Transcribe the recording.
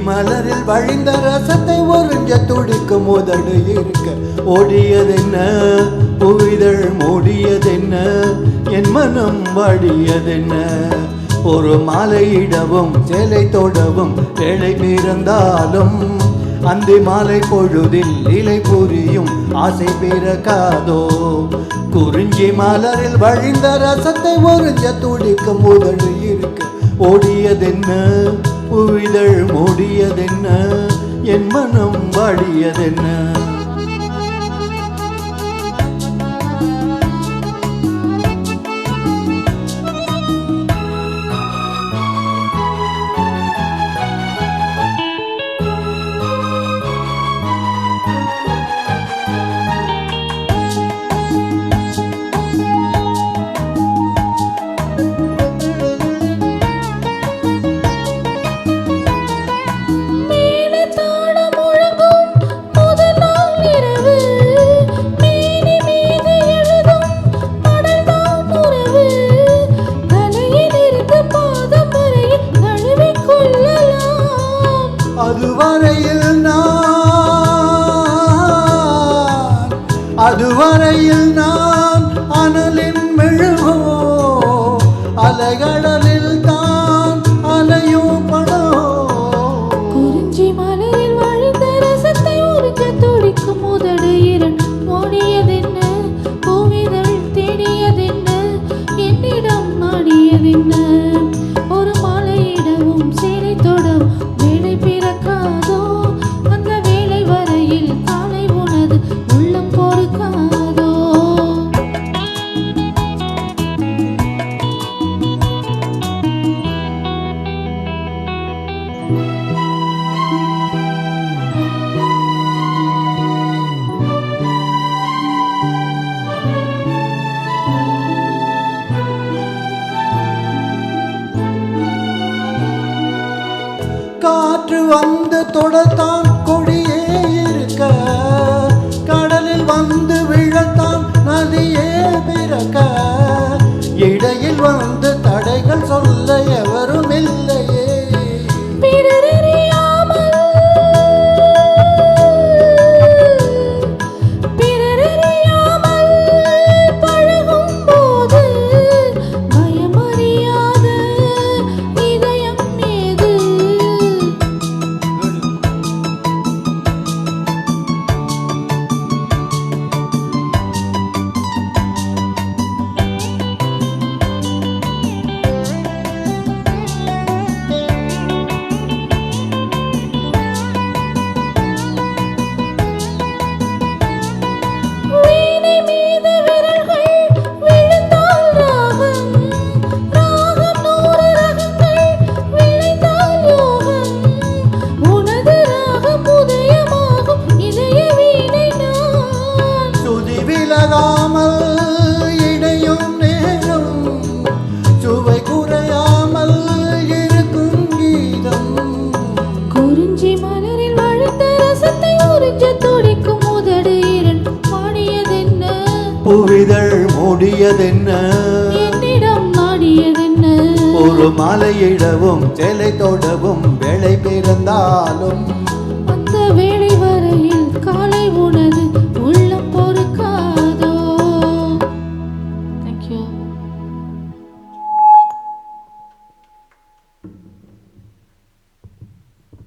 மலரில் வழிந்த ரசத்தை ஒருஞ்ச துடிக்கும் உதடு இருக்க ஓடியதென்ன புவிதழ் மூடியதென்ன என் மனம் வாடியதென்ன ஒரு மாலையிடவும் சேலை தோடவும் வேலை பிறந்தாலும் அந்த மாலை பொழுதில் இலை புரியும் ஆசை பிறக்காதோ குறிஞ்சி மலரில் வழிந்த ரசத்தை ஒருஞ்ச துடிக்கும் உதடு இருக்க ஓடியதென்ன புவிதழ் மூடியதென்ன என் மனம் வாடியதென்ன அதுவரையில் நான் அனலின் மெழுகோ அலைகடலில் தான் அலையும் படோ குறிஞ்சி மலரில் வழிந்த ரசத்தை உறிஞ்ச துடிக்கும் உதடு இரண் ஓடியதென்ன பூவிதழ் தேடியதென்ன என்னிடம் நாடியதென்ன ஒரு மாலையிடவும் சேலை தொடவும் வேலை பிறக்காதோ அந்த வேலை வரையில் காலை உனது உள்ளம் பொறுக்காதோ காற்று வந்து தொடத்தான் கொடியே இருக்க கடலில் வந்து விழத்தான் நதியே பிறக்க இடையில் வந்து தடைகள் சொல்ல எவரும் இல்லையே புவிதழ் மூடியதென்ன என்னிடம் நாடியதென்ன ஒரு மாலையிடவும் சேலை தோடவும் வேலை பிறந்தாலும் அந்த வேளை வரையில் காலை உனது